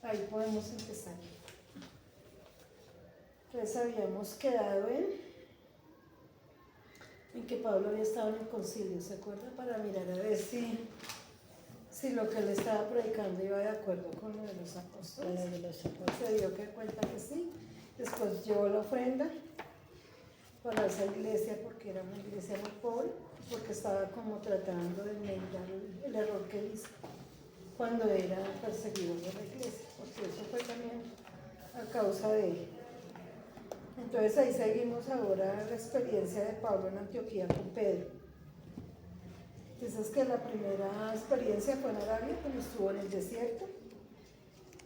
Ahí podemos empezar. Entonces habíamos quedado en que Pablo había estado en el concilio, ¿se acuerda? Para mirar a ver si lo que él estaba predicando iba de acuerdo con lo de los apóstoles. Se dio que cuenta que sí. Después llevó la ofrenda para esa iglesia porque era una iglesia muy pobre, porque estaba como tratando de enmendar el error que hizo cuando era perseguido de la iglesia, porque eso fue también a causa de él. Entonces ahí seguimos ahora la experiencia de Pablo en Antioquía con Pedro. Dices que la primera experiencia fue en Arabia, cuando estuvo en el desierto.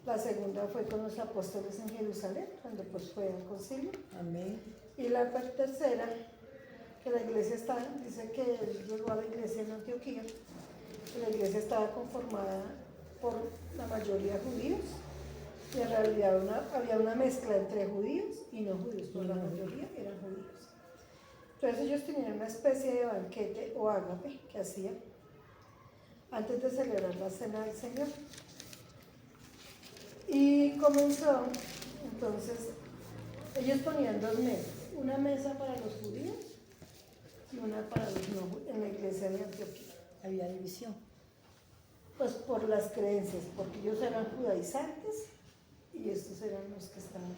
La segunda fue con los apóstoles en Jerusalén, cuando pues fue al concilio. Amén. Y la tercera, que la iglesia está, dice que él llegó a la iglesia en Antioquía, que la iglesia estaba conformada por la mayoría judíos, y en realidad había una mezcla entre judíos y no judíos, pero la mayoría eran judíos. Entonces ellos tenían una especie de banquete o ágape que hacían antes de celebrar la cena del Señor. Y comenzó, entonces, ellos ponían dos mesas, una mesa para los judíos y una para los no judíos, en la iglesia de Antioquía. Había división. Pues por las creencias, porque ellos eran judaizantes y estos eran los que estaban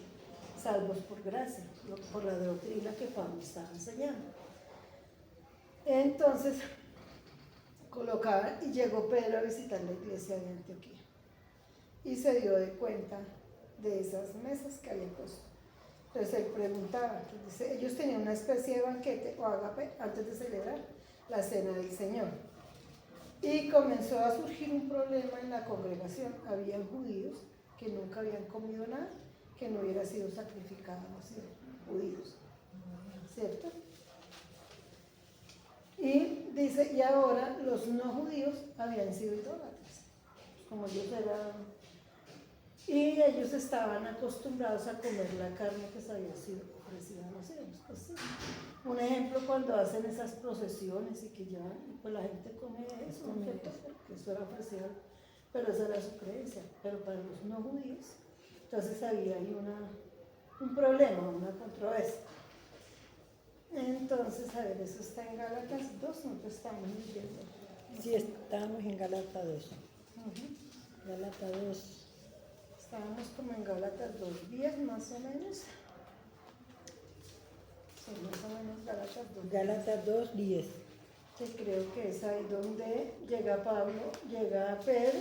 salvos por gracia, por la doctrina que Pablo estaba enseñando. Entonces, colocaba y llegó Pedro a visitar la iglesia de Antioquía y se dio de cuenta de esas mesas que había puesto. Entonces él preguntaba, dice, ellos tenían una especie de banquete o ágape antes de celebrar la cena del Señor. Y comenzó a surgir un problema en la congregación. Habían judíos que nunca habían comido nada que no hubiera sido sacrificado, ¿sí? Judíos, ¿cierto? Y dice, y ahora los no judíos habían sido idólatras, como ellos eran, y ellos estaban acostumbrados a comer la carne que se había sido ofrecida a los ídolos. Pues sí. Un ejemplo, cuando hacen esas procesiones y que llevan, pues la gente come eso, ¿cierto? Porque eso era ofrecido, pero esa era su creencia. Pero para los no judíos, entonces había ahí un problema, una controversia. Entonces, a ver, eso está en Gálatas 2, nosotros estamos leyendo. Sí, estábamos en Gálatas 2. Gálatas 2. Estábamos como en Gálatas 2:10 más o menos. Sí, más o menos Gálatas 2. Gálatas 2:10. Sí, creo que es ahí donde llega Pablo, llega Pedro.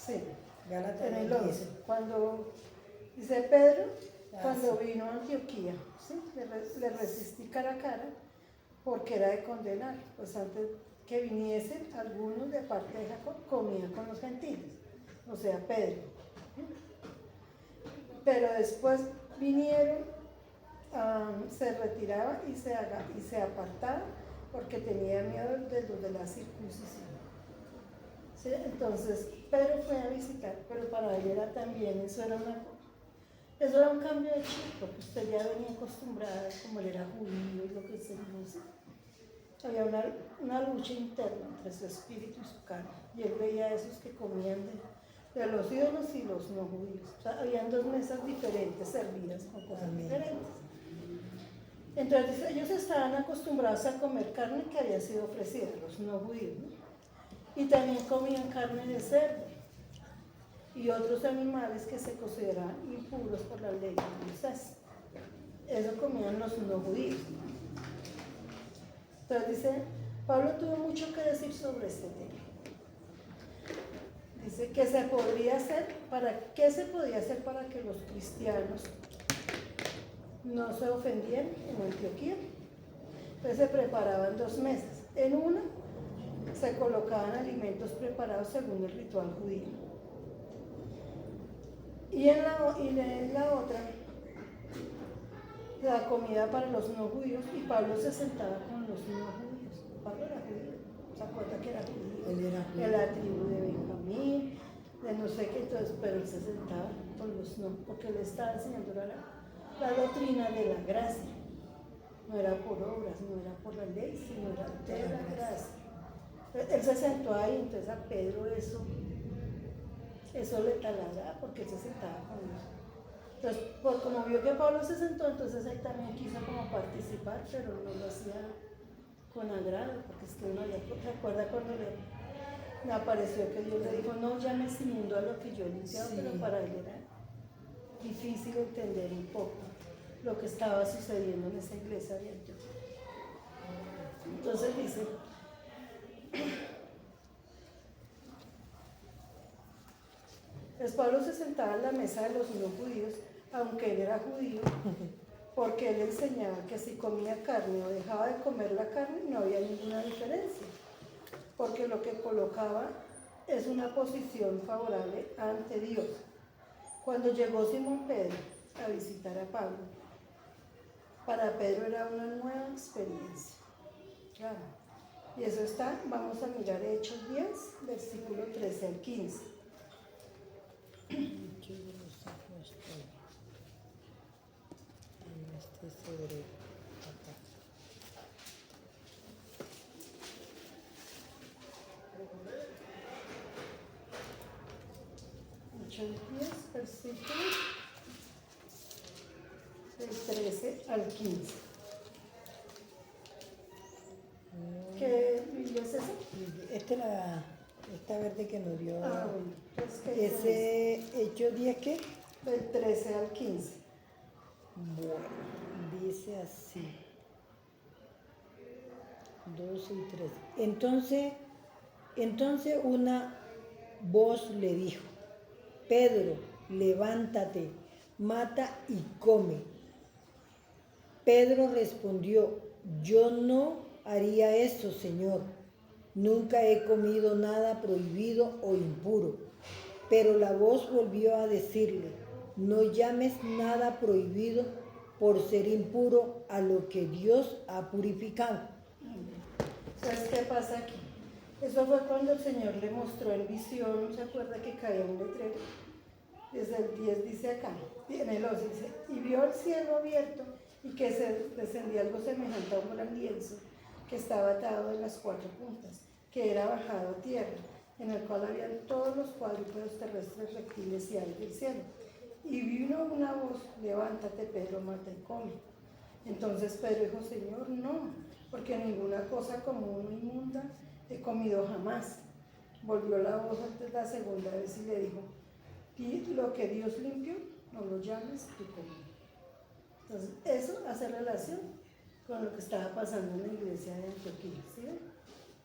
Sí, Gálatas en el 2:10. 11. Cuando dice Pedro, cuando vino a Antioquía, ¿sí? Le resistí cara a cara porque era de condenar. Pues antes que viniesen algunos de parte de Jacob, comía con los gentiles, o sea, Pedro. Pero después vinieron, se retiraba y se apartaba porque tenía miedo de la circuncisión. ¿Sí? Entonces, Pedro fue a visitar, pero para él era también, eso era un cambio de chip, porque usted ya venía acostumbrada, como él era judío y lo que se dice. Había una lucha interna entre su espíritu y su carne, y él veía a esos que comían de los ídolos y los no judíos. O sea, habían dos mesas diferentes servidas con cosas diferentes. Entonces ellos estaban acostumbrados a comer carne que había sido ofrecida, los no judíos, ¿no? Y también comían carne de cerdo y otros animales que se consideraban impuros por la ley de Moisés. Eso comían los no judíos. Entonces dice, Pablo tuvo mucho que decir sobre este tema. Dice que se podría hacer, ¿qué se podía hacer para que los cristianos no se ofendieran en Antioquía? Entonces se preparaban 2 mesas. En una se colocaban alimentos preparados según el ritual judío. Y en la otra, la comida para los no judíos, y Pablo se sentaba con los no judíos. Pablo era judío, ¿se acuerda que era judío? Él era judío. De la tribu de Benjamín, de no sé qué, entonces, pero él se sentaba con los no, porque le estaba enseñando la doctrina de la gracia. No era por obras, no era por la ley, sino era de la gracia. Él se sentó ahí, entonces a Pedro eso le taladraba porque él se sentaba con ellos. Entonces, como vio que Pablo se sentó, entonces él también quiso como participar, pero no lo hacía con agrado, porque es que uno ya recuerda cuando me apareció que Dios le dijo, no llames inmundo a lo que yo he limpiado, Sí. pero para él era difícil entender un poco lo que estaba sucediendo en esa iglesia de Antioquía. Entonces dice, pues Pablo se sentaba en la mesa de los no judíos, aunque él era judío, porque él enseñaba que si comía carne o dejaba de comer la carne no había ninguna diferencia, porque lo que colocaba es una posición favorable ante Dios. Cuando llegó Simón Pedro a visitar a Pablo, para Pedro era una nueva experiencia. Claro. Y eso está, vamos a mirar Hechos 10, versículo 13 al 15. Hechos de los Apóstoles. En este sobre acá. Hechos 10, versículo del 13 al 15. ¿Qué Biblia es esa? Esta verde que nos dio. Ah, bueno. Pues, ¿qué Ese hecho 10 ¿qué? del 13 al 15. Bueno, dice así. 12 y 13. Entonces una voz le dijo, Pedro, levántate, mata y come. Pedro respondió, yo no haría eso, Señor. Nunca he comido nada prohibido o impuro. Pero la voz volvió a decirle, no llames nada prohibido por ser impuro a lo que Dios ha purificado. ¿Sabes qué pasa aquí? Eso fue cuando el Señor le mostró en visión, ¿se acuerda que caía un letrero? Desde el 10 dice acá, en el 11 dice, y vio el cielo abierto y que se descendía algo semejante a un gran lienzo que estaba atado en las 4 puntas, que era bajado a tierra, en el cual habían todos los cuadrúpedos terrestres, reptiles y aves del cielo. Y vino una voz, levántate Pedro, mata y come. Entonces Pedro dijo, Señor, no, porque ninguna cosa común o inmunda he comido jamás. Volvió la voz antes la segunda vez y le dijo, y lo que Dios limpió, no lo llames tu comida. Entonces, eso hace relación con lo que estaba pasando en la iglesia de Antioquía, ¿sí?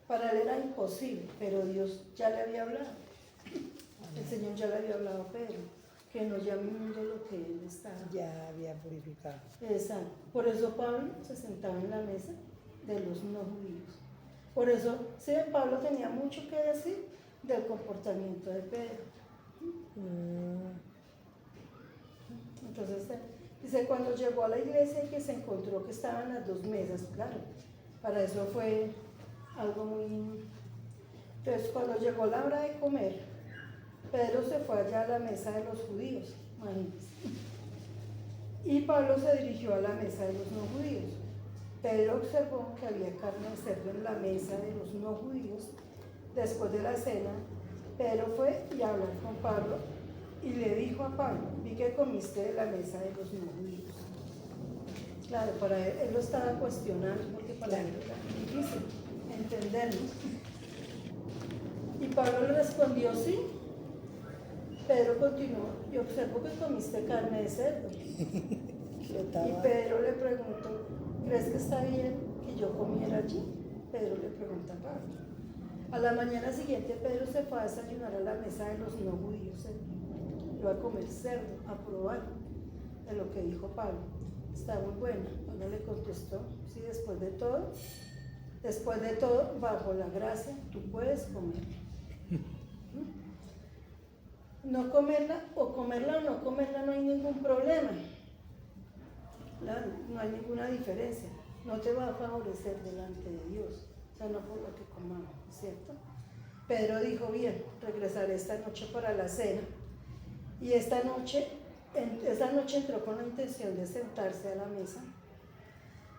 Para él era imposible, pero Dios ya le había hablado. El Señor ya le había hablado a Pedro, que no llame inmundo lo que él estaba. Ya había purificado. Exacto. Por eso Pablo se sentaba en la mesa de los no judíos. Por eso, sí, Pablo tenía mucho que decir del comportamiento de Pedro. Entonces, dice, cuando llegó a la iglesia y que se encontró que estaban las 2 mesas, claro, para eso fue algo muy... Entonces, cuando llegó la hora de comer, Pedro se fue allá a la mesa de los judíos, imagínense. Y Pablo se dirigió a la mesa de los no judíos. Pedro observó que había carne de cerdo en la mesa de los no judíos. Después de la cena, Pedro fue y habló con Pablo y le dijo a Pablo, vi que comiste de la mesa de los no judíos. Claro, para él lo estaba cuestionando porque para él era difícil entenderlo. Y Pablo le respondió, sí. Pedro continuó, y observo que comiste carne de cerdo. Y Pedro le preguntó, ¿crees que está bien que yo comiera allí? Pedro le pregunta a Pablo. A la mañana siguiente Pedro se fue a desayunar a la mesa de los no judíos. Iba a comer cerdo, a probar de lo que dijo Pablo. Está muy buena. Pablo le contestó, sí, después de todo, bajo la gracia, tú puedes comer. No comerla o no comerla no hay ningún problema. Claro, no hay ninguna diferencia. No te va a favorecer delante de Dios. O sea, no por lo que comamos, ¿cierto? Pedro dijo, bien, regresaré esta noche para la cena. Y esta noche entró con la intención de sentarse a la mesa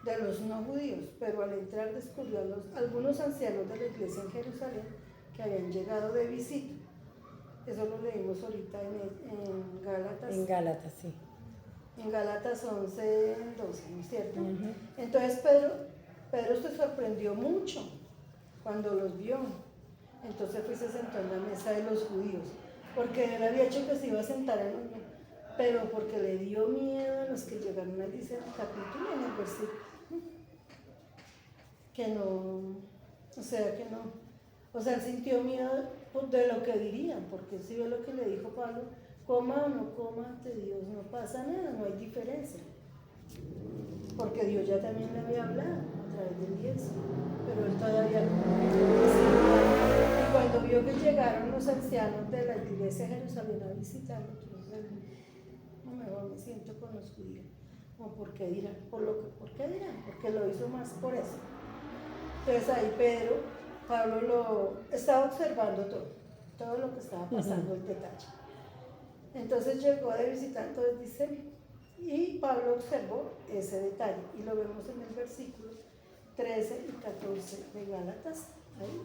de los no judíos, pero al entrar descubrió a algunos ancianos de la iglesia en Jerusalén que habían llegado de visita. Eso lo leímos ahorita en Gálatas. En Gálatas, sí. En Gálatas 11, 12, ¿no es cierto? Ujú. Entonces Pedro se sorprendió mucho cuando los vio. Entonces fue y se sentó en la mesa de los judíos, porque él había hecho que se iba a sentar en un, pero porque le dio miedo a los que llegaron, él dice en el capítulo, en el versículo, que no, él sintió miedo de lo que dirían, porque si ve lo que le dijo Pablo, coma o no coma ante Dios, no pasa nada, no hay diferencia, porque Dios ya también le había hablado a través del lienzo, pero él todavía no. Y cuando vio que llegaron los ancianos de la iglesia de Jerusalén a visitarlo, no, mejor me siento con los judíos. No, ¿por qué dirán? ¿Por qué dirán? Porque lo hizo más por eso. Entonces ahí Pablo lo estaba observando todo lo que estaba pasando, el detalle. Entonces llegó de visitar, entonces dice, y Pablo observó ese detalle, y lo vemos en el versículo 13 y 14 de Gálatas, ahí,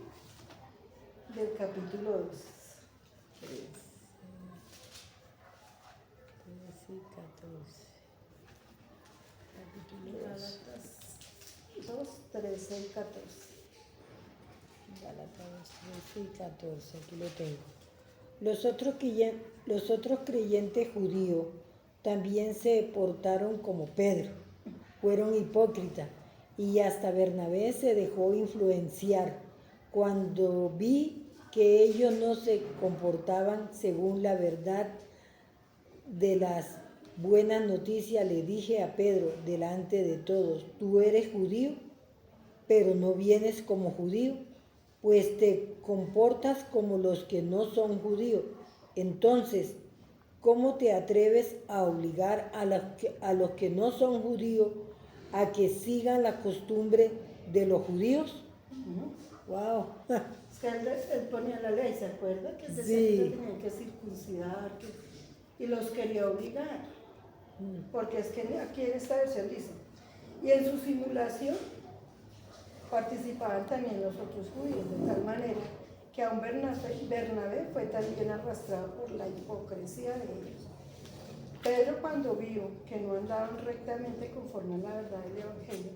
del capítulo 2. 13 y 14. Capítulo 2. Gálatas 2, 13 y 14. Gálatas 13 y 14, aquí lo tengo. Los otros creyentes judíos también se portaron como Pedro, fueron hipócritas, y hasta Bernabé se dejó influenciar. Cuando vi que ellos no se comportaban según la verdad de las buenas noticias, le dije a Pedro delante de todos, tú eres judío, pero no vienes como judío, pues te comportas como los que no son judíos. Entonces, ¿cómo te atreves a obligar a los que no son judíos a que sigan la costumbre de los judíos? ¡Wow! Es que él ponía la ley, ¿se acuerda? Que decía Sí. que se tenían que circuncidar, y los quería obligar. Porque es que aquí en esta versión dice, y en su simulación participaban también los otros judíos, de tal manera que aún Bernabé fue también arrastrado por la hipocresía de ellos. Pedro, cuando vio que no andaban rectamente conforme a la verdad del Evangelio,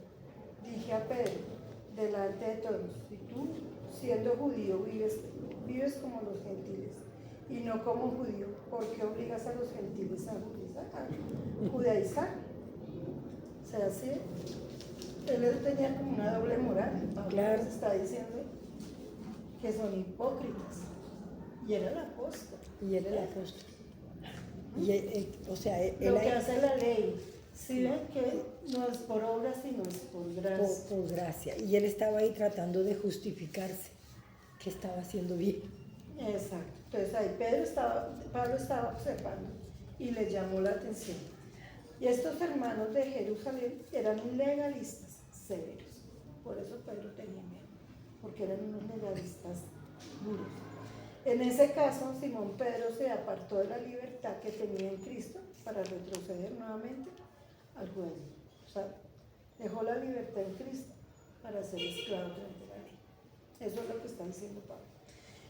dije a Pedro, delante de todos, si tú, siendo judío, vives como los gentiles, y no como judío, ¿por qué obligas a los gentiles a judaizar? O sea, sí, él tenía como una doble moral. Pablo Claro. les está diciendo que son hipócritas. Y era el apóstol. Y él era el apóstol. Y, o sea, él Lo que hace la ley, si ven que no es por obra, sino es por gracia. por gracia. Y él estaba ahí tratando de justificarse que estaba haciendo bien. Exacto. Entonces ahí Pablo estaba observando y le llamó la atención. Y estos hermanos de Jerusalén eran legalistas severos. Por eso Pedro tenía miedo, porque eran unos legalistas duros. En ese caso, Simón Pedro se apartó de la libertad que tenía en Cristo para retroceder nuevamente al judaísmo. O sea, dejó la libertad en Cristo para ser esclavo frente a la ley. Eso es lo que está diciendo Pablo.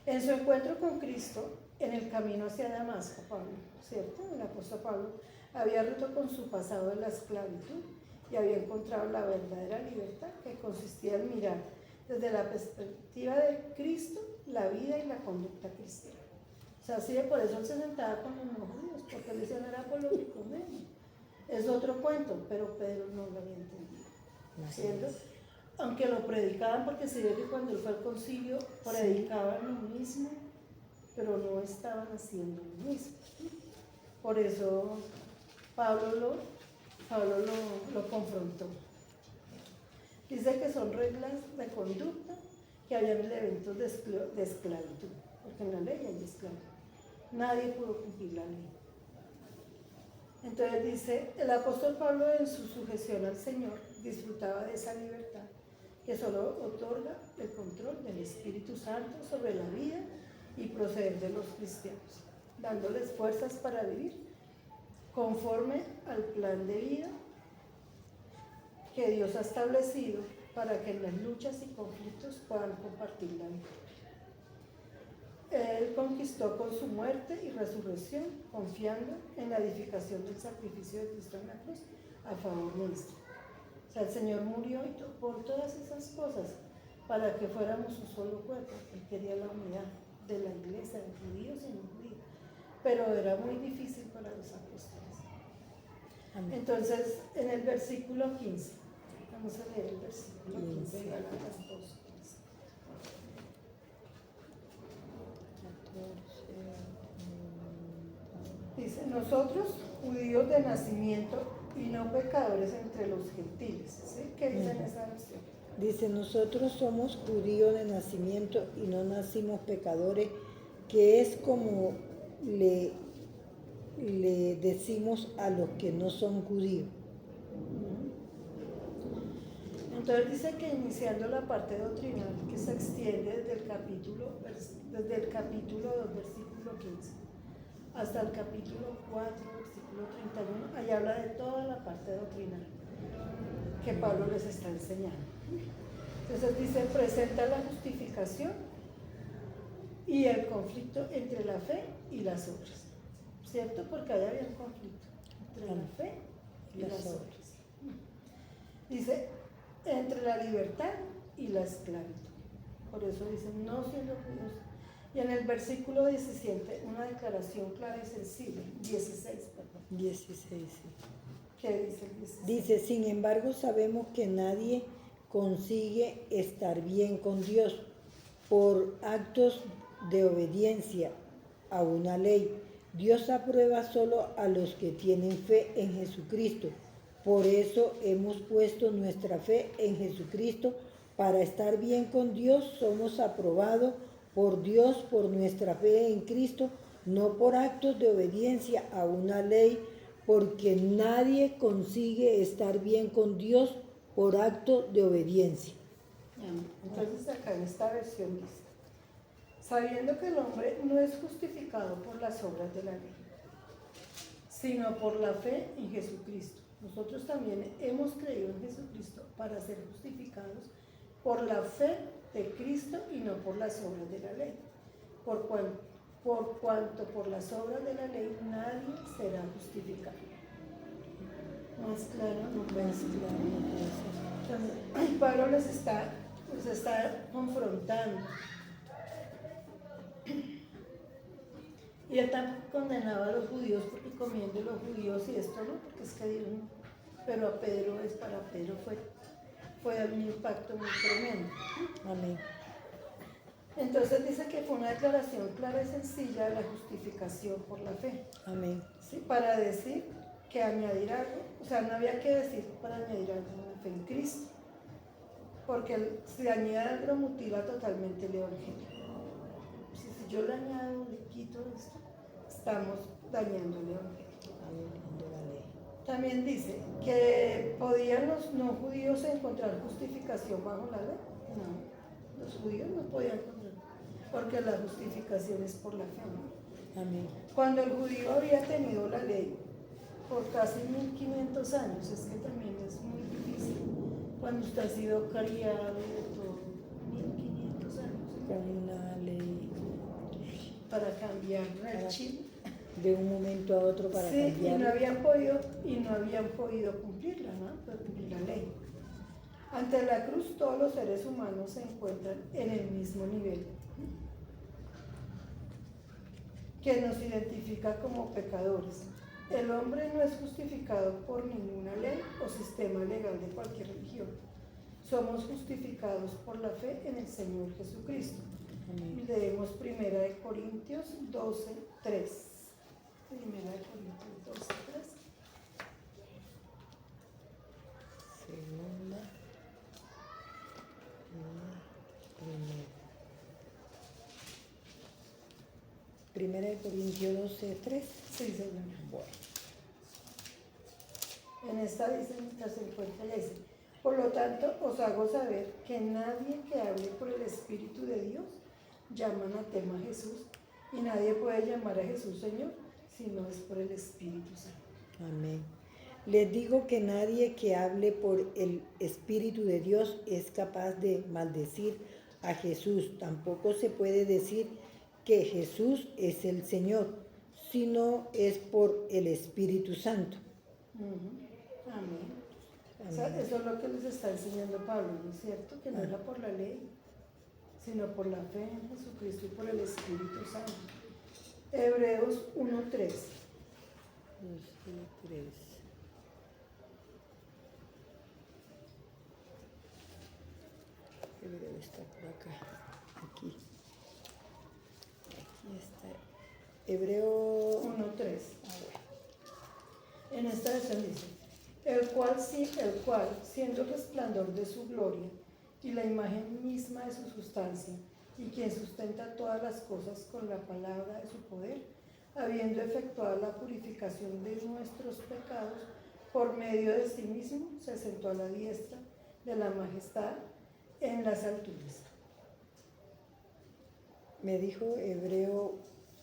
En su encuentro con Cristo, en el camino hacia Damasco, Pablo, ¿cierto? El apóstol Pablo había roto con su pasado de la esclavitud y había encontrado la verdadera libertad, que consistía en mirar desde la perspectiva de Cristo la vida y la conducta cristiana. O sea, sí, por eso él se sentaba con los no judíos, porque él decía, no era por lo que comen. Es otro cuento, pero Pedro no lo había entendido. ¿Cierto? Aunque lo predicaban, porque se ve que cuando él fue al concilio predicaban lo mismo, pero no estaban haciendo lo mismo. Por eso Pablo lo confrontó. Dice que son reglas de conducta que habían elementos de esclavitud, porque en la ley hay esclavitud. Nadie pudo cumplir la ley. Entonces dice, el apóstol Pablo en su sujeción al Señor disfrutaba de esa libertad que solo otorga el control del Espíritu Santo sobre la vida y proceder de los cristianos, dándoles fuerzas para vivir conforme al plan de vida que Dios ha establecido para que en las luchas y conflictos puedan compartir la victoria. Él conquistó con su muerte y resurrección, confiando en la edificación del sacrificio de Cristo en la cruz a favor nuestro. O sea, el Señor murió por todas esas cosas para que fuéramos un solo cuerpo. Él quería la unidad de la iglesia, de judíos y no judíos. Pero era muy difícil para los apóstoles. Amén. Entonces, en el versículo 15, vamos a leer el versículo 15 de 15. Gálatas 2:15. Dice, nosotros, judíos de nacimiento y no pecadores entre los gentiles. ¿Sí? ¿Qué dice en esa versión? Dice, nosotros somos judíos de nacimiento y no nacimos pecadores, que es como le decimos a los que no son judíos. Entonces dice que iniciando la parte doctrinal que se extiende desde el capítulo 2, versículo 15, hasta el capítulo 4, versículo 31, ahí habla de toda la parte doctrinal que Pablo les está enseñando. Entonces dice, presenta la justificación y el conflicto entre la fe y las obras, ¿cierto? Porque ahí había un conflicto entre la fe y las obras. Dice, entre la libertad y la esclavitud. Por eso dice, no siendo judíos. Y en el versículo 17, una declaración clara y sencilla, 16, perdón. 16, sí. ¿Qué dice el 16? Dice, sin embargo, sabemos que nadie consigue estar bien con Dios por actos de obediencia a una ley. Dios aprueba solo a los que tienen fe en Jesucristo. Por eso hemos puesto nuestra fe en Jesucristo. Para estar bien con Dios somos aprobados por Dios por nuestra fe en Cristo, no por actos de obediencia a una ley, porque nadie consigue estar bien con Dios por acto de obediencia. Entonces acá en esta versión dice, sabiendo que el hombre no es justificado por las obras de la ley, sino por la fe en Jesucristo. Nosotros también hemos creído en Jesucristo para ser justificados por la fe de Cristo y no por las obras de la ley. Por cuanto por las obras de la ley nadie será justificado. Más claro, no puede ser. Entonces, Pablo les está confrontando. Y él tampoco condenaba a los judíos porque comían de los judíos y esto no, porque es que Dios no. Pero para Pedro fue un impacto muy tremendo. Amén. Entonces dice que fue una declaración clara y sencilla de la justificación por la fe. Amén. ¿Sí? Para decir que añadir algo, o sea, no había que decir para añadir algo a la fe en Cristo, porque si añade algo mutila totalmente el evangelio. Si yo le añado, le quito esto, estamos dañando el evangelio. También dice que podían los no judíos encontrar justificación bajo la ley. No, los judíos no podían encontrar, porque la justificación es por la fe. Amén. Cuando el judío había tenido la ley por casi 1500 años, es que también es muy difícil cuando usted ha sido criado por 1500 años. Con una ley Para cambiar el chip. de un momento a otro para Sí, cambiar. y no habían podido cumplirla, ¿no? Para cumplir la ley. Ante la cruz todos los seres humanos se encuentran en el mismo nivel, que nos identifica como pecadores. El hombre no es justificado por ninguna ley o sistema legal de cualquier religión. Somos justificados por la fe en el Señor Jesucristo. Amén. Leemos 1 Corintios 12:3. 1 Corintios 12:3. Segunda y primera de Corintios 12:3. Sí, señor. Bueno. En esta dice, mientras se encuentra, ya dice, por lo tanto, os hago saber que nadie que hable por el Espíritu de Dios llama anatema a Jesús, y nadie puede llamar a Jesús Señor si no es por el Espíritu Santo. Amén. Les digo que nadie que hable por el Espíritu de Dios es capaz de maldecir a Jesús. Tampoco se puede decir que Jesús es el Señor, sino es por el Espíritu Santo. Ujú. Amén. O Amén. sea, eso es lo que les está enseñando Pablo, ¿no es cierto? Que no era por la ley, sino por la fe en Jesucristo y por el Espíritu Santo. Hebreos 1:3. 2 y 3. Hebreo está por acá. Aquí. Aquí está. Hebreo 1:3. A ver. En esta versión dice, el cual, siendo el resplandor de su gloria y la imagen misma de su sustancia, y quien sustenta todas las cosas con la palabra de su poder, habiendo efectuado la purificación de nuestros pecados, por medio de sí mismo, se sentó a la diestra de la majestad en las alturas. Me dijo Hebreo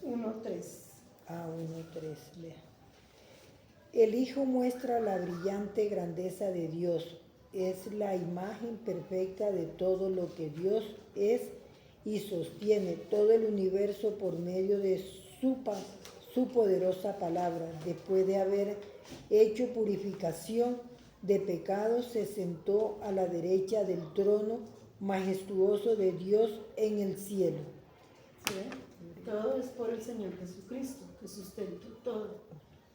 1:3. a 1:3. Lea. El Hijo muestra la brillante grandeza de Dios. Es la imagen perfecta de todo lo que Dios es y sostiene todo el universo por medio de su poderosa palabra. Después de haber hecho purificación de pecados, se sentó a la derecha del trono majestuoso de Dios en el cielo. ¿Sí? Todo es por el Señor Jesucristo, que sustentó todo.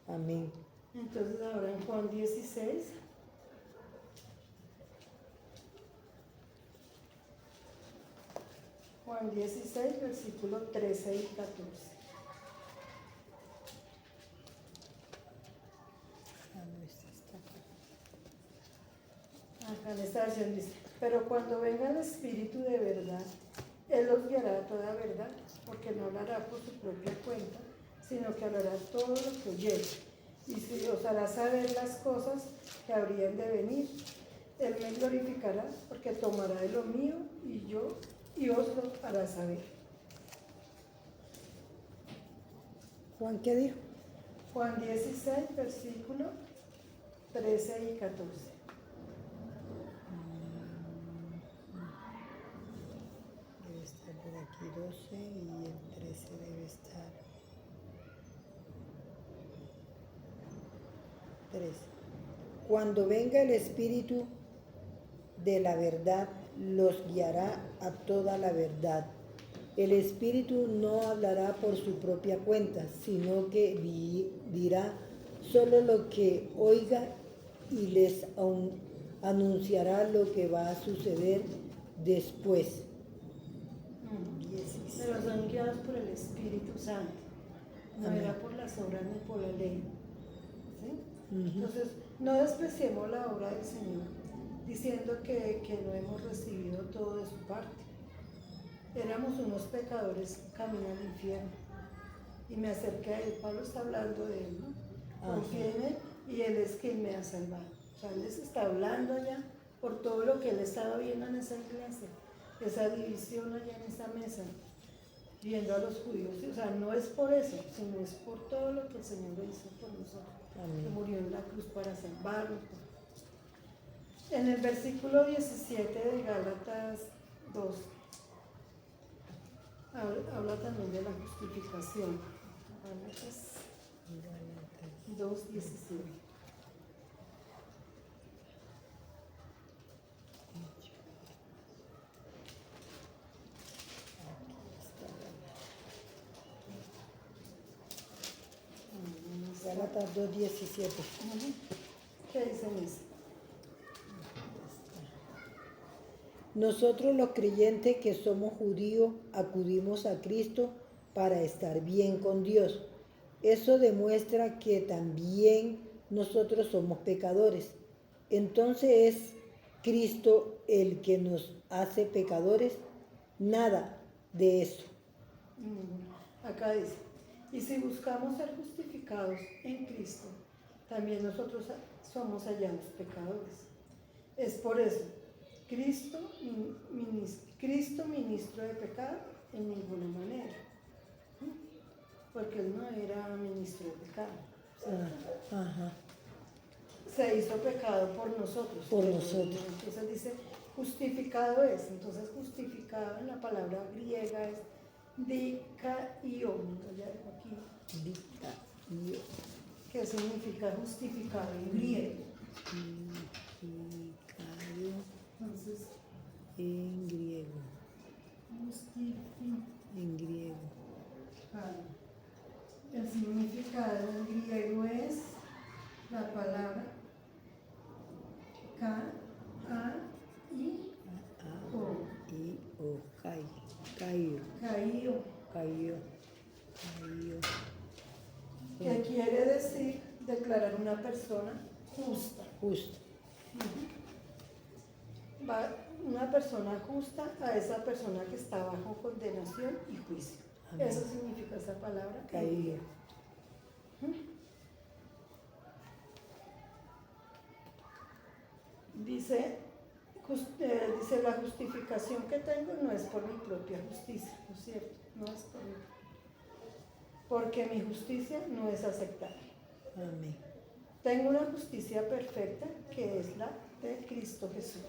Amén. Entonces ahora en Juan 16, Juan 16, versículo 13 y 14. Ah, no, esta está acá. Acá en esta versión dice, pero cuando venga el Espíritu de verdad, Él os guiará a toda verdad, porque no hablará por su propia cuenta, sino que hablará todo lo que oyere, y os hará saber las cosas que habrían de venir. Él me glorificará, porque tomará de lo mío y os lo hará saber. Juan, ¿qué dijo? Juan 16, versículo 13 y 14. Debe estar por aquí 12 y el 13 debe estar 13. Cuando venga el Espíritu de la verdad, los guiará a toda la verdad. El Espíritu no hablará por su propia cuenta, sino que dirá solo lo que oiga y les anunciará lo que va a suceder después. 16. Pero son guiados por el Espíritu Santo, no Amén. era por las obras ni por la ley. ¿Sí? Ujú. Entonces, no despreciemos la obra del Señor, diciendo que no hemos recibido todo de su parte. Éramos unos pecadores camino al infierno. Y me acerqué a él, Pablo está hablando de él, ¿no? Ajá. Confié en él y él es quien me ha salvado. O sea, él les está hablando allá por todo lo que él estaba viendo en esa iglesia, esa división allá en esa mesa, viendo a los judíos. O sea, no es por eso, sino es por todo lo que el Señor hizo por nosotros. Amén. Que murió en la cruz para salvarnos. En el versículo 17 de Gálatas 2, habla también de la justificación. Gálatas 2:17. Gálatas 2:17. ¿Qué dicen eso? Nosotros los creyentes que somos judíos acudimos a Cristo para estar bien con Dios. Eso demuestra que también nosotros somos pecadores. Entonces, ¿es Cristo el que nos hace pecadores? Nada de eso. Acá dice, y si buscamos ser justificados en Cristo, también nosotros somos hallados pecadores. Es por eso, Cristo ministro de pecado en ninguna manera, porque él no era ministro de pecado. ¿Cierto? Ajá. se hizo pecado por nosotros. Por nosotros. Entonces dice, justificado es. Entonces justificado en la palabra griega es dikaio. Ya dejo aquí. Dikaio. ¿Qué significa justificado en griego? Justificado Entonces, en griego. justificado. En griego. El significado en griego es la palabra K-A-I-O. I-O. Caio. Caío. Caio. Que quiere decir declarar una persona justa. Justo. Una persona justa a esa persona que está bajo condenación y juicio. Amén. Eso significa esa palabra. Caio. Dice, la justificación que tengo no es por mi propia justicia, ¿no es cierto? No es por mí. Porque mi justicia no es aceptable. Amén. Tengo una justicia perfecta que es la de Cristo Jesús.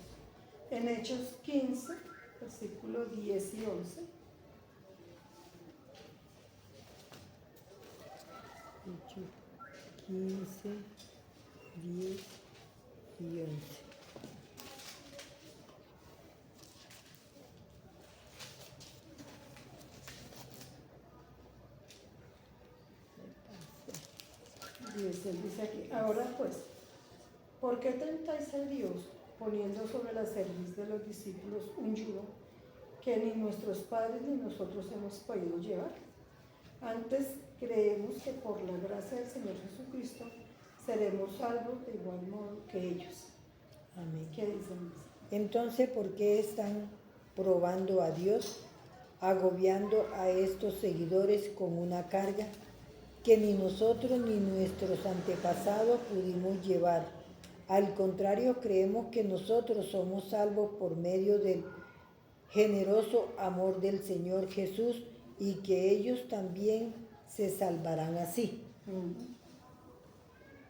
En Hechos 15, versículos 10 y 11. Hechos 15, 10 y 11. Dice aquí, ahora pues, ¿por qué tentáis a Dios poniendo sobre la cerviz de los discípulos un yugo que ni nuestros padres ni nosotros hemos podido llevar? Antes creemos que por la gracia del Señor Jesucristo seremos salvos de igual modo que ellos. Amén. ¿Qué dicen? Entonces, ¿por qué están probando a Dios, agobiando a estos seguidores con una carga que ni nosotros ni nuestros antepasados pudimos llevar? Al contrario, creemos que nosotros somos salvos por medio del generoso amor del Señor Jesús y que ellos también se salvarán así.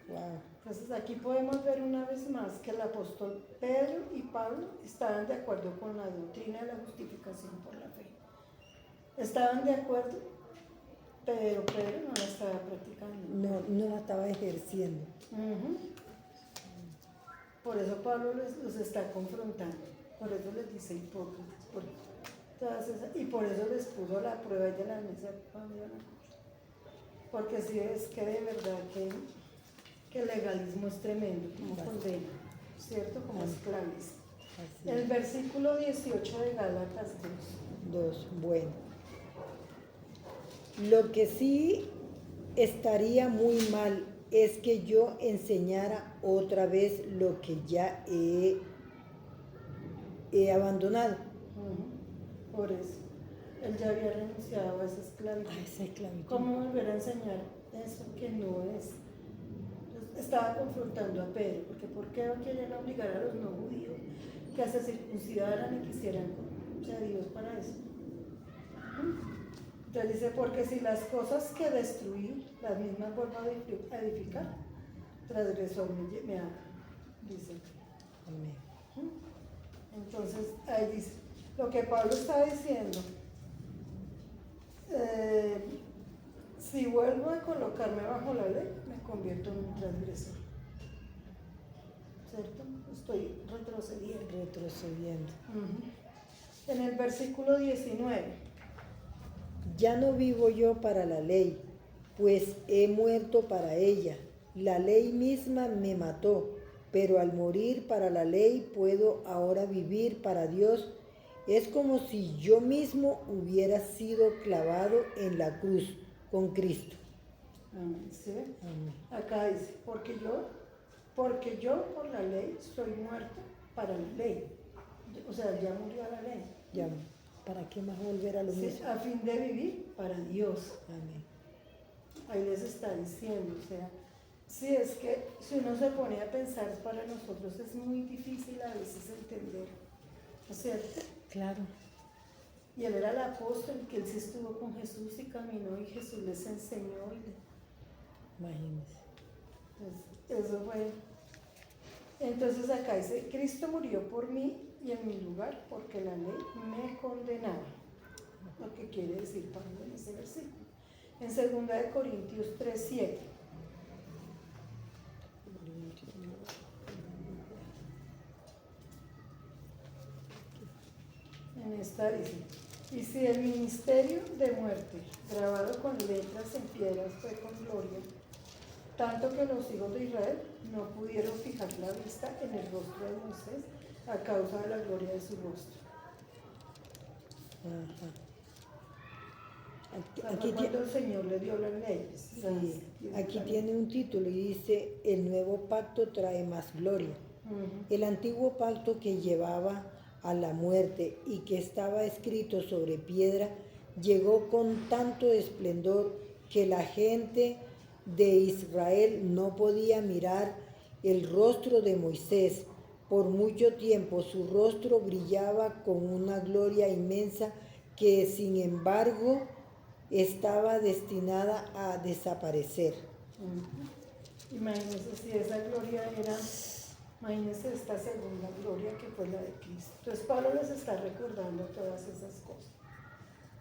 Wow. Entonces aquí podemos ver una vez más que el apóstol Pedro y Pablo estaban de acuerdo con la doctrina de la justificación por la fe. Estaban de acuerdo, pero Pedro no la estaba practicando. No la estaba ejerciendo. Por eso Pablo los está confrontando, por eso les dice hipócritas, y por eso les puso la prueba y de la mesa cuando iban a comer. Porque si es que de verdad que el legalismo es tremendo, como condena, ¿cierto? Como esclaviza. El versículo 18 de Gálatas 2. Bueno. Lo que sí estaría muy mal es que yo enseñara otra vez lo que ya he abandonado. Por eso, él ya había renunciado a esa esclavitud. ¿Cómo volver a enseñar eso que no es? Estaba confrontando a Pedro, porque ¿por qué quieren obligar a los no judíos que se circuncidaran y quisieran a Dios para eso? Entonces dice, porque si las cosas que destruí, las mismas vuelvo a edificar, transgresor me haga, dice. Amén. Entonces ahí dice, lo que Pablo está diciendo, si vuelvo a colocarme bajo la ley, me convierto en un transgresor. ¿Cierto? Estoy retrocediendo. En el versículo 19. Ya no vivo yo para la ley, pues he muerto para ella. La ley misma me mató, pero al morir para la ley puedo ahora vivir para Dios. Es como si yo mismo hubiera sido clavado en la cruz con Cristo. Amén. ¿Sí? Amén. Acá dice, porque yo por la ley soy muerto para la ley. O sea, ya murió a la ley. Ya, ¿para qué más volver a lo Sí, mismo? a fin de vivir para Dios. Amén. Ahí les está diciendo, o sea, sí, es que si uno se pone a pensar, para nosotros es muy difícil a veces entender, ¿no es cierto? Claro. Y él era el apóstol, que él sí estuvo con Jesús y caminó y Jesús les enseñó. Imagínense. Pues, eso fue Entonces acá dice, Cristo murió por mí y en mi lugar porque la ley me condenaba. Lo que quiere decir Pablo en ese versículo. En 2 Corintios 3:7. En esta dice, y si el ministerio de muerte, grabado con letras en piedras, fue con gloria, tanto que los hijos de Israel no pudieron fijar la vista en el rostro de Moisés a causa de la gloria de su rostro. Ajá. O sea, fue cuando el Señor le dio las leyes. Sí, aquí tiene un título y dice, el nuevo pacto trae más gloria. El antiguo pacto que llevaba a la muerte y que estaba escrito sobre piedra, llegó con tanto esplendor que la gente de Israel no podía mirar el rostro de Moisés. Por mucho tiempo su rostro brillaba con una gloria inmensa que, sin embargo, estaba destinada a desaparecer. Imagínense si esa gloria era, imagínense esta segunda gloria que fue la de Cristo. Entonces Pablo les está recordando todas esas cosas.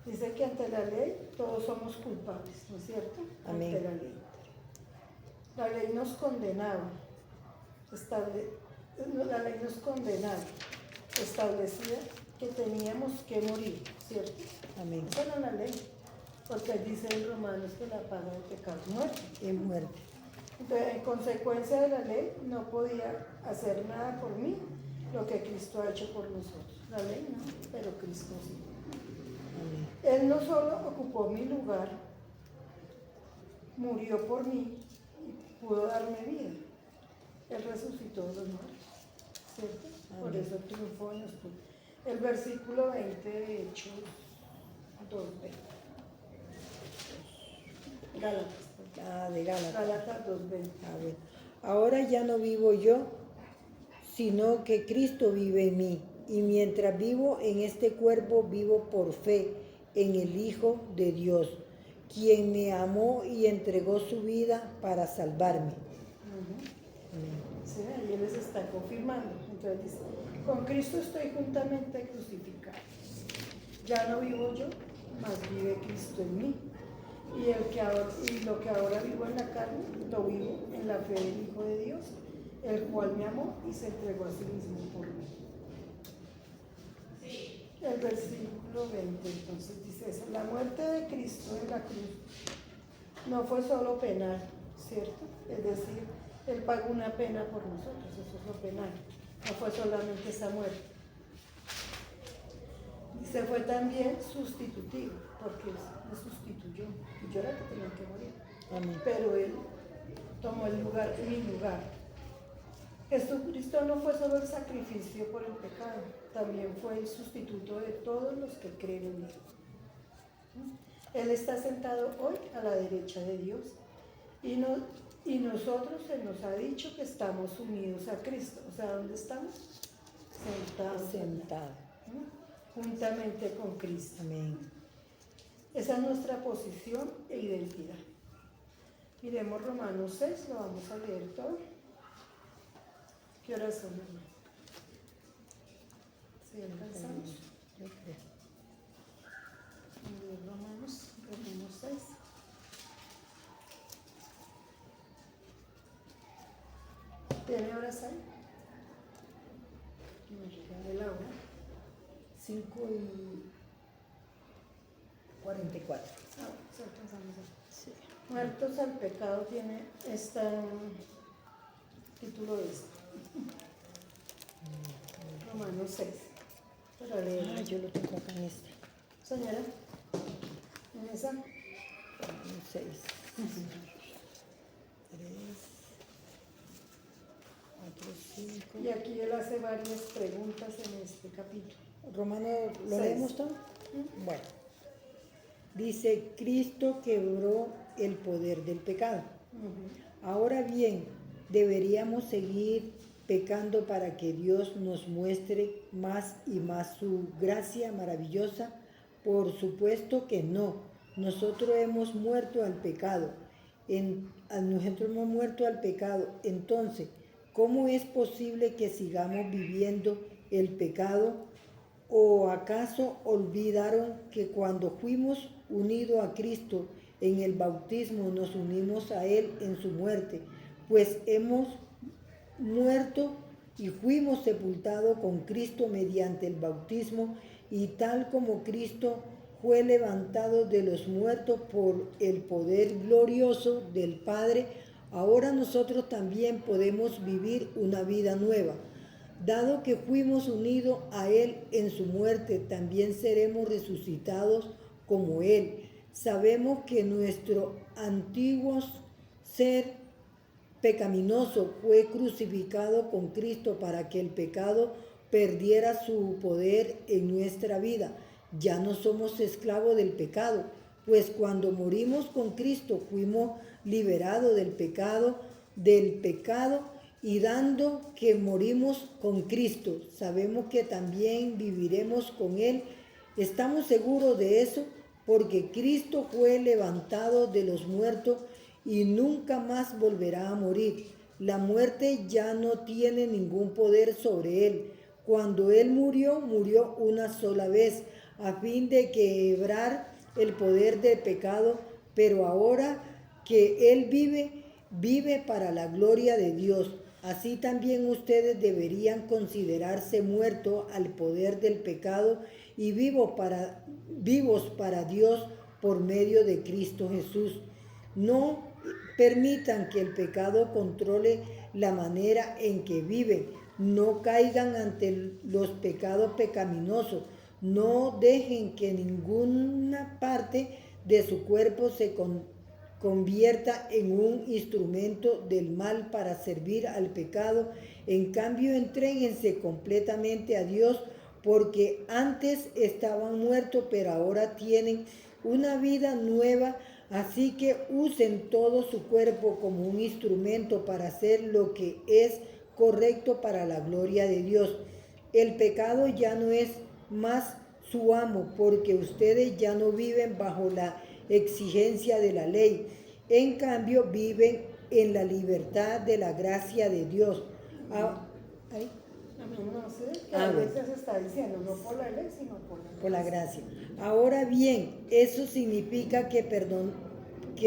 Dice que ante la ley todos somos culpables, ¿no es cierto? Amén. Ante la ley. La ley nos condenaba, la ley nos condenaba, establecía que teníamos que morir, ¿cierto? Amén. Esa era la ley, porque dice en Romanos que la paga del pecado es muerte. Es muerte. Entonces, en consecuencia de la ley, no podía hacer nada por mí lo que Cristo ha hecho por nosotros. La ley no, pero Cristo sí. Amén. Él no solo ocupó mi lugar, murió por mí y pudo darme vida. Él resucitó de los muertos, ¿cierto? Amén. Por eso triunfó en nosotros. El versículo 20 de Hechos 2:20. Gálatas. De Gálatas. Gálatas 2:20. A ver. Ahora ya no vivo yo, sino que Cristo vive en mí. Y mientras vivo en este cuerpo, vivo por fe en el Hijo de Dios, quien me amó y entregó su vida para salvarme. Sí, ahí les está confirmando. Entonces dice, con Cristo estoy juntamente crucificado. Ya no vivo yo, mas vive Cristo en mí. Y lo que ahora vivo en la carne, lo vivo en la fe del Hijo de Dios, el cual me amó y se entregó a sí mismo por mí. El versículo 20 entonces dice eso, la muerte de Cristo en la cruz no fue solo penal, ¿cierto? Es decir, Él pagó una pena por nosotros, eso es lo penal, no fue solamente esa muerte. Se fue también sustitutivo, porque me sustituyó, y yo era que tenía que morir. Amén. Pero Él tomó el lugar, mi lugar. Jesucristo no fue solo el sacrificio por el pecado, también fue el sustituto de todos los que creen en Él. Él está sentado hoy a la derecha de Dios y nosotros Él nos ha dicho que estamos unidos a Cristo. O sea, ¿dónde estamos? Sentado. Juntamente con Cristo. Amén. Esa es nuestra posición e identidad. Miremos Romanos 6, lo vamos a leer todo. ¿Qué horas son, hermano? ¿Sí alcanzamos? Yo creo. Romanos 6. ¿Tiene horas ahí? Me regale la hora. 5:44. Sí alcanzamos ahí. Sí. Muertos al pecado tiene este título de esto. Romanos 6. Para leer. Yo lo tengo acá en este. Señora, en esa. 6. 3, 4, 5. Y aquí él hace varias preguntas en este capítulo. Romano, ¿lo 6. leemos todo? Bueno. Dice, Cristo quebró el poder del pecado. Ahora bien, deberíamos seguir pecando para que Dios nos muestre más y más su gracia maravillosa. Por supuesto que no. Nosotros hemos muerto al pecado. Entonces, ¿Cómo es posible que sigamos viviendo el pecado? ¿O acaso olvidaron que cuando fuimos unidos a Cristo en el bautismo nos unimos a Él en su muerte? Pues hemos muerto y fuimos sepultados con Cristo mediante el bautismo, y tal como Cristo fue levantado de los muertos por el poder glorioso del Padre, ahora nosotros también podemos vivir una vida nueva. Dado que fuimos unidos a Él en su muerte, también seremos resucitados como Él. Sabemos que nuestro antiguo ser pecaminoso fue crucificado con Cristo para que el pecado perdiera su poder en nuestra vida. Ya no somos esclavos del pecado, pues cuando morimos con Cristo fuimos liberados del pecado, y dando que morimos con Cristo, sabemos que también viviremos con Él. Estamos seguros de eso porque Cristo fue levantado de los muertos y nunca más volverá a morir. La muerte ya no tiene ningún poder sobre Él. Cuando Él murió, murió una sola vez, a fin de quebrar el poder del pecado, pero ahora que Él vive, vive para la gloria de Dios. Así también ustedes deberían considerarse muertos al poder del pecado y vivos para Dios por medio de Cristo Jesús. No permitan que el pecado controle la manera en que viven. No caigan ante los pecados pecaminosos. No dejen que ninguna parte de su cuerpo se convierta en un instrumento del mal para servir al pecado. En cambio, entréguense completamente a Dios, porque antes estaban muertos, pero ahora tienen una vida nueva. Así que usen todo su cuerpo como un instrumento para hacer lo que es correcto para la gloria de Dios. El pecado ya no es más su amo, porque ustedes ya no viven bajo la exigencia de la ley. En cambio, viven en la libertad de la gracia de Dios. No sé, que a veces está diciendo, no por la ley, sino por la gracia. Ahora bien, eso significa que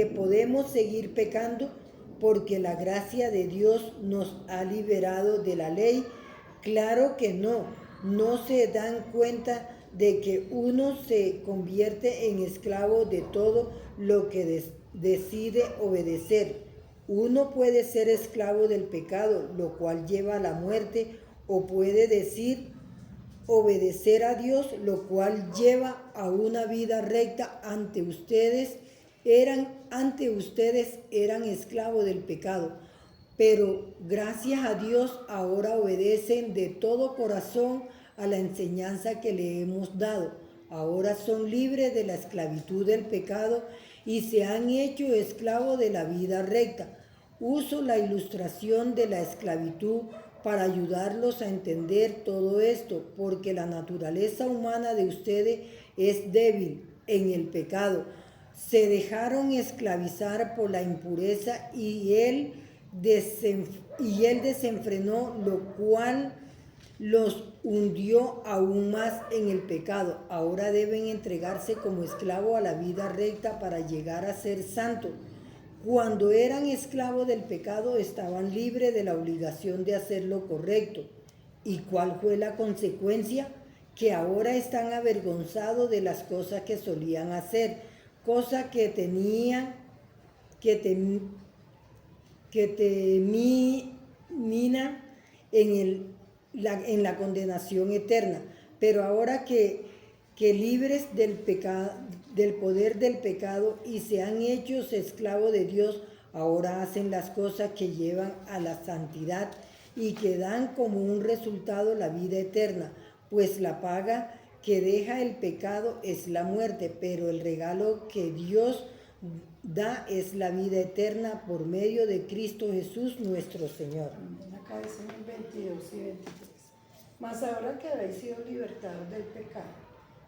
podemos seguir pecando porque la gracia de Dios nos ha liberado de la ley. Claro que no. No se dan cuenta de que uno se convierte en esclavo de todo lo que decide obedecer. Uno puede ser esclavo del pecado, lo cual lleva a la muerte, o puede decir obedecer a Dios, lo cual lleva a una vida recta. Antes ustedes eran esclavos del pecado, pero gracias a Dios ahora obedecen de todo corazón a la enseñanza que le hemos dado. Ahora son libres de la esclavitud del pecado y se han hecho esclavos de la vida recta. Uso la ilustración de la esclavitud para ayudarlos a entender todo esto, porque la naturaleza humana de ustedes es débil en el pecado. Se dejaron esclavizar por la impureza y él desenfrenó, lo cual los hundió aún más en el pecado. Ahora deben entregarse como esclavos a la vida recta para llegar a ser santos. Cuando eran esclavos del pecado estaban libres de la obligación de hacer lo correcto. ¿Y cuál fue la consecuencia? Que ahora están avergonzados de las cosas que solían hacer, cosas que temían en la condenación eterna. Pero ahora que libres del poder del pecado y se han hecho esclavos de Dios, ahora hacen las cosas que llevan a la santidad y que dan como un resultado la vida eterna, pues la paga que deja el pecado es la muerte, pero el regalo que Dios da es la vida eterna por medio de Cristo Jesús nuestro Señor. Acá dicen 22 y 23. Mas ahora que habéis sido libertados del pecado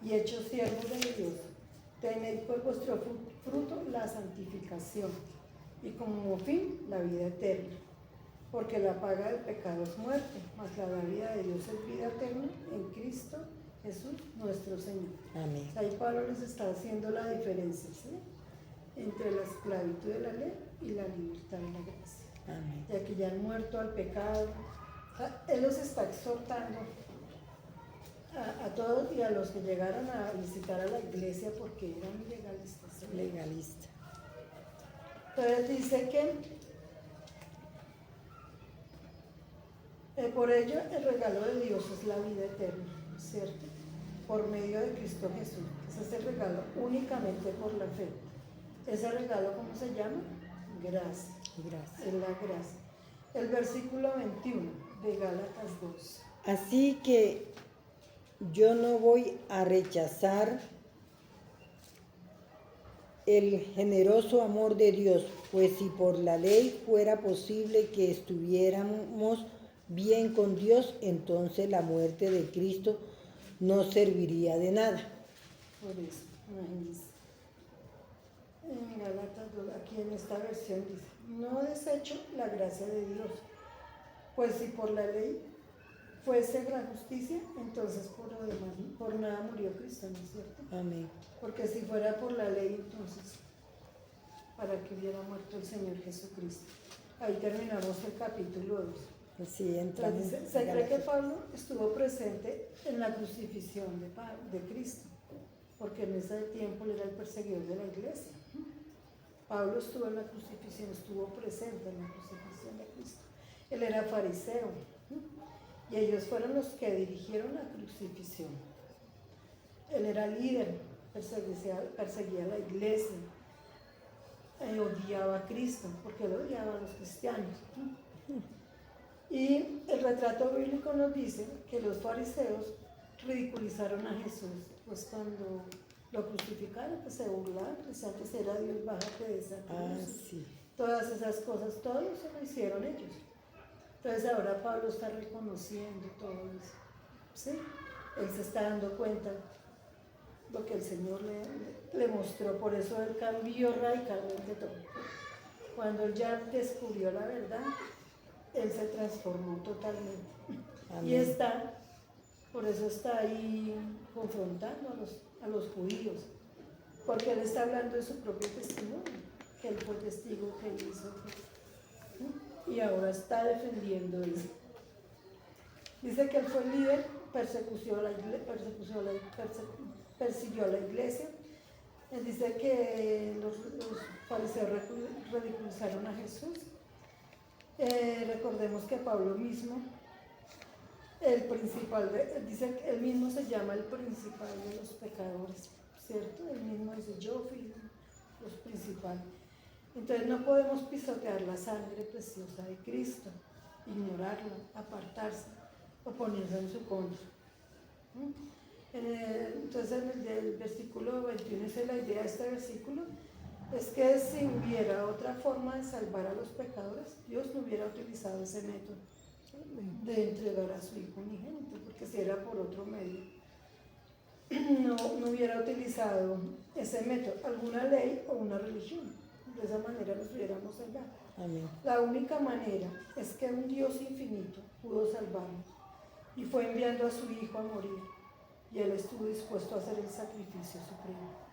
y hechos siervos de Dios, tened por vuestro fruto la santificación y como fin la vida eterna. porque la paga del pecado es muerte, mas la dádiva de Dios es vida eterna en Cristo Jesús nuestro Señor. Amén. Ahí Pablo les está haciendo la diferencia, ¿sí?, entre la esclavitud de la ley y la libertad de la gracia. Amén. Ya que ya han muerto al pecado. O sea, él los está exhortando a todos y a los que llegaron a visitar a la iglesia porque eran legalistas. ¿Sí? Legalista. Entonces dice que por ello el regalo de Dios es la vida eterna, ¿cierto? Por medio de Cristo Jesús. Ese es el regalo únicamente por la fe. Ese regalo, ¿cómo se llama? Gracia. Gracias. Es la gracia. El versículo 21 de Gálatas 2. Así que yo no voy a rechazar el generoso amor de Dios, pues si por la ley fuera posible que estuviéramos bien con Dios, entonces la muerte de Cristo no serviría de nada. Por eso, imagínense. En Gálatas 2, aquí en esta versión dice, no desecho la gracia de Dios, pues si por la ley fuese la justicia, entonces por lo demás, por nada murió Cristo, ¿no es cierto? Amén. Porque si fuera por la ley, entonces, ¿para qué hubiera muerto el Señor Jesucristo? Ahí terminamos el capítulo 2. Así entramos. Entonces, se cree que Pablo estuvo presente en la crucifixión de Cristo, porque en ese tiempo él era el perseguidor de la iglesia. Pablo estuvo en la crucifixión, estuvo presente en la crucifixión de Cristo. Él era fariseo y ellos fueron los que dirigieron la crucifixión. Él era líder, perseguía a la iglesia, odiaba a Cristo, porque él odiaba a los cristianos. Y el retrato bíblico nos dice que los fariseos ridiculizaron a Jesús, pues cuando lo crucificaron, pues se burlaron, pensaban que era Dios, bájate de esa cruz. Sí. Todas esas cosas, todo eso lo hicieron ellos. Entonces ahora Pablo está reconociendo todo eso, ¿sí? Él se está dando cuenta lo que el Señor le mostró, por eso él cambió radicalmente todo. Cuando él ya descubrió la verdad, él se transformó totalmente. Amén. Y por eso está ahí confrontando a los judíos, porque él está hablando de su propio testimonio, que él fue testigo que él hizo, y ahora está defendiendo eso. Dice que él fue líder, persiguió a la iglesia. Él dice que los fariseos ridiculizaron a Jesús. Recordemos que Pablo mismo, dice que él mismo se llama el principal de los pecadores, ¿cierto? Él mismo dice, yo fui los principales. Entonces no podemos pisotear la sangre preciosa de Cristo, ignorarla, apartarse o ponerse en su contra. Entonces en el versículo 21 dice, la idea de este versículo es que si hubiera otra forma de salvar a los pecadores, Dios no hubiera utilizado ese método de entregar a su Hijo unigénito, porque si era por otro medio, no hubiera utilizado ese método, alguna ley o una religión. De esa manera nos hubiéramos salvado. Amén. La única manera es que un Dios infinito pudo salvarnos y fue enviando a su Hijo a morir, y Él estuvo dispuesto a hacer el sacrificio supremo.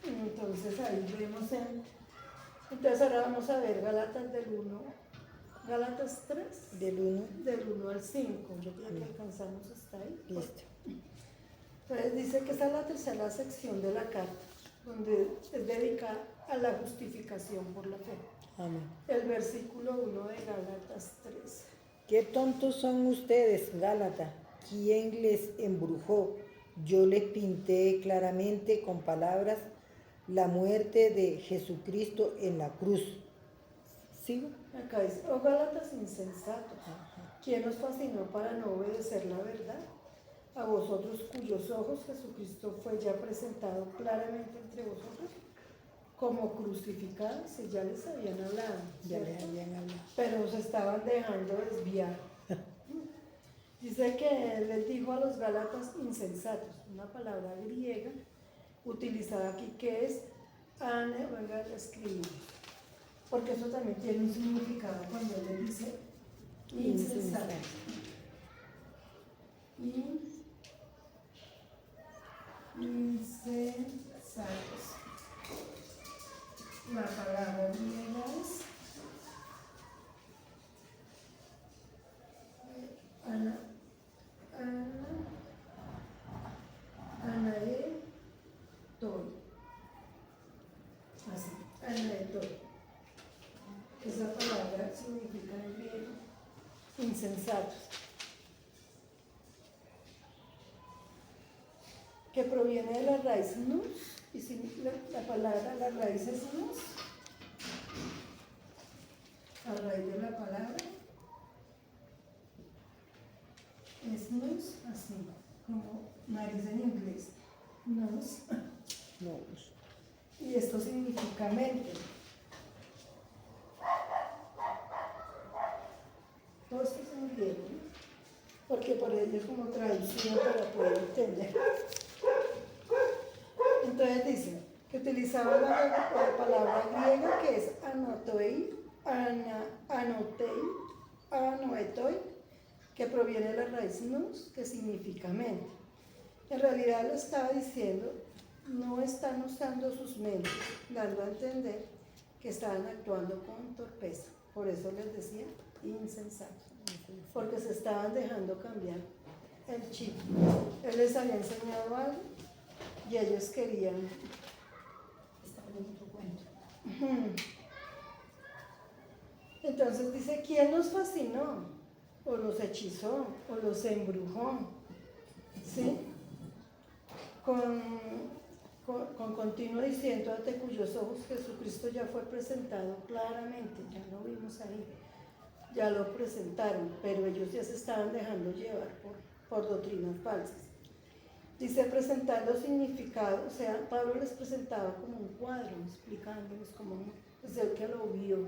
Entonces ahí vemos entonces ahora vamos a ver Gálatas 3 Del 1. al 5. Yo creo que alcanzamos hasta ahí. Listo. Entonces dice que esta es la tercera sección de la carta, donde es dedicada a la justificación por la fe. Amén. El versículo 1 de Gálatas 3. Qué tontos son ustedes, Gálata. ¿Quién les embrujó? Yo les pinté claramente con palabras la muerte de Jesucristo en la cruz. ¿Sigo? Acá dice, oh Gálatas insensatos, ¿quién os fascinó para no obedecer la verdad? A vosotros cuyos ojos Jesucristo fue ya presentado claramente entre vosotros como crucificado, si ya les habían hablado, Ya ¿cierto? les habían hablado. Pero se estaban dejando desviar. Dice que él les dijo a los Gálatas insensatos, una palabra griega utilizada aquí que es venga, la escribimos. porque eso también tiene un significado cuando él le dice insensatos. Insensatos. La palabra griega es anaetoi. Así, anaetoi. Esa palabra significa en griego insensatos, que proviene de la raíz nous, y si la palabra, la raíz es nous, a raíz de la palabra es nous, así, como nariz en inglés, nous, y esto significa mente. Todo esto es en griego, ¿no? Porque por ello es como traducido para poder entender. Entonces dice que utilizaba la palabra griega que es anoetoi, que proviene de la raíz nous, que significa mente. En realidad lo estaba diciendo, no están usando sus mentes, dando a entender que estaban actuando con torpeza. Por eso les decía insensatos, porque se estaban dejando cambiar el chip. Él les había enseñado algo y ellos querían. Estaba en otro cuento. Entonces dice, ¿quién los fascinó? O los hechizó, o los embrujó, ¿sí? Con continuo diciendo ante cuyos ojos Jesucristo ya fue presentado claramente, ya lo vimos ahí, ya lo presentaron, pero ellos ya se estaban dejando llevar por doctrinas falsas. Dice presentando significado, o sea, Pablo les presentaba como un cuadro, explicándoles como pues el que lo vio.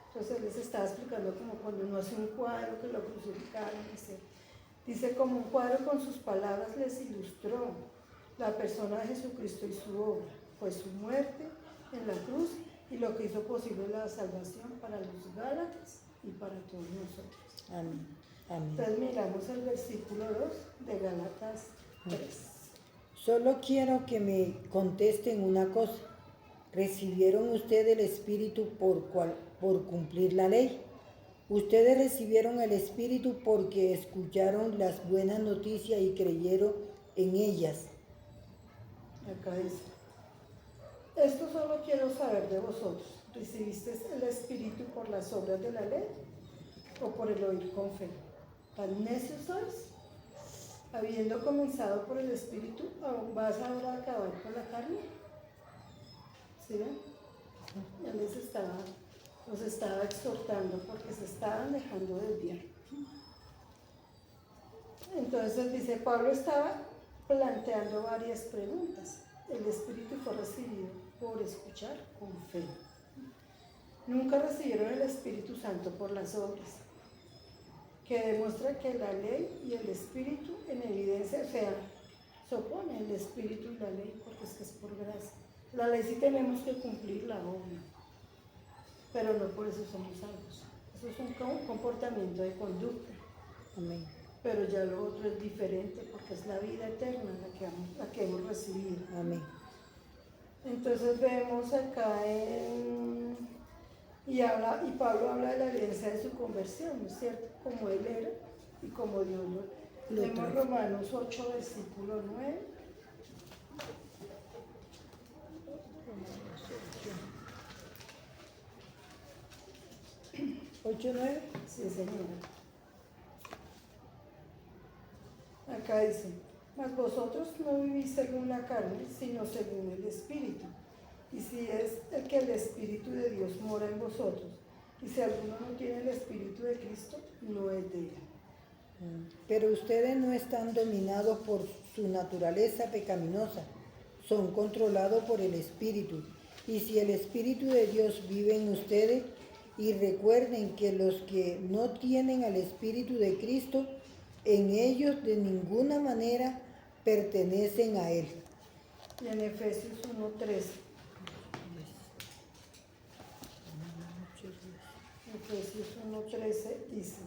Entonces él les estaba explicando como cuando uno hace un cuadro que lo crucificaron, dice como un cuadro con sus palabras les ilustró la persona de Jesucristo y su obra, pues su muerte en la cruz y lo que hizo posible la salvación para los Gálatas y para todos nosotros. Amén. Amén. Entonces miramos el versículo 2 de Gálatas 3. Solo quiero que me contesten una cosa. ¿Recibieron ustedes el Espíritu por cumplir la ley? Ustedes recibieron el Espíritu porque escucharon las buenas noticias y creyeron en ellas. Acá dice, esto solo quiero saber de vosotros. ¿Recibiste el Espíritu por las obras de la ley o por el oír con fe? ¿Tan necios sois? Habiendo comenzado por el Espíritu, ¿vas ahora a acabar por la carne? ¿Sí ven? Él los estaba exhortando porque se estaban dejando desviar. Entonces dice, Pablo estaba planteando varias preguntas. El Espíritu fue recibido por escuchar con fe. Nunca recibieron el Espíritu Santo por las obras, que demuestra que la ley y el Espíritu en evidencia, o sea, se oponen el Espíritu y la ley porque es que es por gracia. La ley sí tenemos que cumplirla, obvio, pero no por eso somos salvos. Eso es un comportamiento de conducta. Amén. Pero ya lo otro es diferente porque es la vida eterna la que hemos recibido. Amén. Entonces vemos acá y Pablo habla de la evidencia de su conversión, ¿no es cierto? Como él era y como Dios lo Lo Vemos trae. Romanos 8, versículo 9. ¿8:9? Sí, señora. Acá dice, mas vosotros no vivís según la carne, sino según el Espíritu. Y si es el que el Espíritu de Dios mora en vosotros, y si alguno no tiene el Espíritu de Cristo, no es de él. Pero ustedes no están dominados por su naturaleza pecaminosa, son controlados por el Espíritu. Y si el Espíritu de Dios vive en ustedes, y recuerden que los que no tienen al Espíritu de Cristo, en ellos de ninguna manera pertenecen a Él. Y en Efesios 1:13. Efesios 1:13 dice: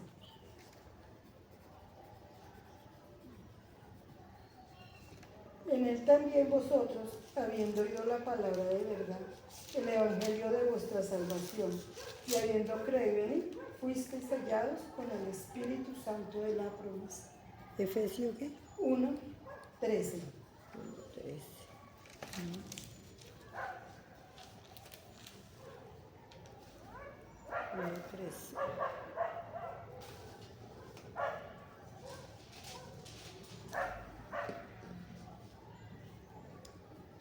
en él también vosotros, habiendo oído la palabra de verdad, el evangelio de vuestra salvación, y habiendo creído en él, fuisteis sellados con el Espíritu Santo de la promesa. ¿Efesios qué? 1:13. 13.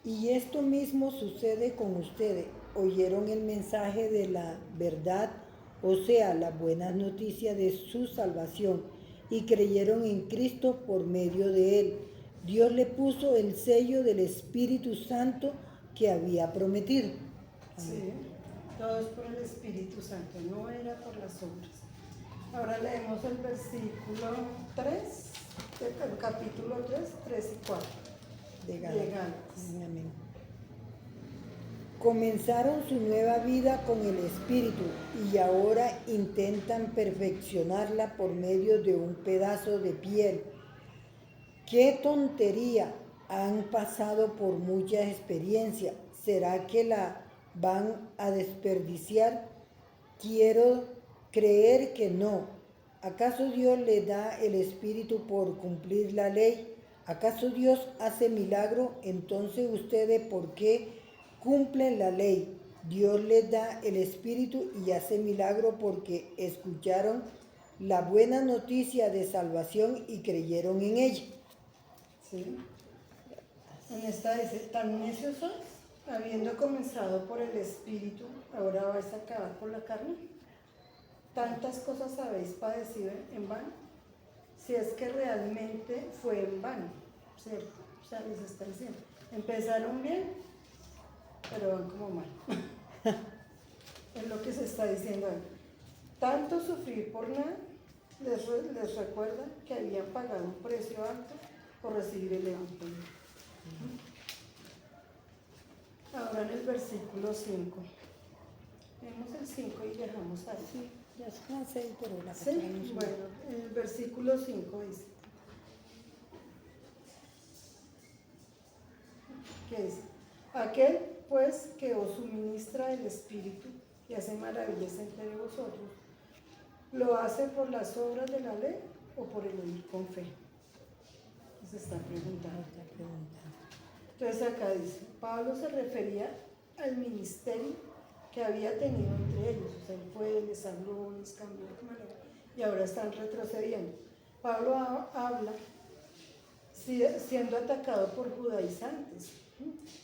Y esto mismo sucede con ustedes. Oyeron el mensaje de la verdad, o sea, la buena noticia de su salvación, y creyeron en Cristo por medio de él. Dios le puso el sello del Espíritu Santo que había prometido. Sí, todo es por el Espíritu Santo, no era por las obras. Ahora leemos el versículo 3, del capítulo 3, 3 y 4. De Gálatas. Gálatas. Amén. Comenzaron su nueva vida con el Espíritu y ahora intentan perfeccionarla por medio de un pedazo de piel. ¡Qué tontería! Han pasado por mucha experiencia. ¿Será que la van a desperdiciar? Quiero creer que no. ¿Acaso Dios le da el Espíritu por cumplir la ley? ¿Acaso Dios hace milagro? Entonces ustedes, ¿por qué cumplen la ley? Dios les da el Espíritu y hace milagro porque escucharon la buena noticia de salvación y creyeron en ella. ¿Sí? En esta dice: tan necios sois, habiendo comenzado por el Espíritu, ahora vais a acabar por la carne. Tantas cosas habéis padecido en vano, si es que realmente fue en vano, ¿cierto? O sea, les está diciendo, empezaron bien, pero van como mal. Es lo que se está diciendo ahí. Tanto sufrir por nada, les recuerda que habían pagado un precio alto por recibir el Evangelio. Ahora en el versículo 5. Vemos el 5 y dejamos ahí. Sí, ya son 6, pero la Sí, pasamos un- bueno, en el versículo 5 dice, ¿qué dice? Aquel pues que os suministra el Espíritu y hace maravillas entre vosotros, ¿lo hace por las obras de la ley o por el oír con fe? Se está preguntando. Otra pregunta. Entonces acá dice, Pablo se refería al ministerio que había tenido entre ellos, o sea, él fue, les habló, les cambió de manera, y ahora están retrocediendo. Pablo habla siendo atacado por judaizantes.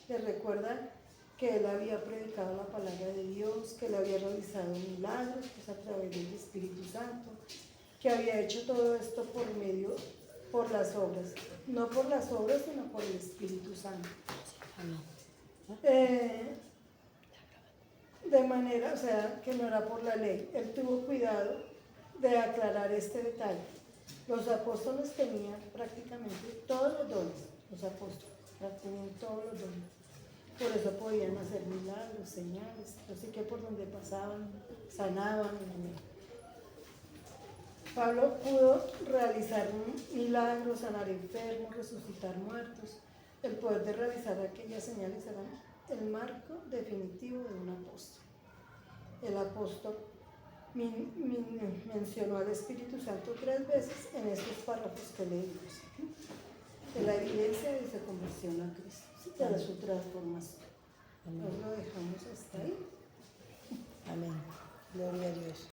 Les recuerda que él había predicado la palabra de Dios, que él había realizado milagros pues, a través del Espíritu Santo, que había hecho todo esto por las obras, no por las obras, sino por el Espíritu Santo. De manera, o sea, que no era por la ley. Él tuvo cuidado de aclarar este detalle. Los apóstoles tenían prácticamente todos los dones, los apóstoles, tenían todos los dones. Por eso podían hacer milagros, señales, así que por donde pasaban, sanaban. Pablo pudo realizar milagros, sanar enfermos, resucitar muertos. El poder de realizar aquellas señales era el marco definitivo de un apóstol. El apóstol mencionó al Espíritu Santo 3 veces en estos párrafos que leímos. Es la evidencia de su conversión a Cristo, de su transformación. Nos lo dejamos hasta ahí. Amén. Gloria a Dios.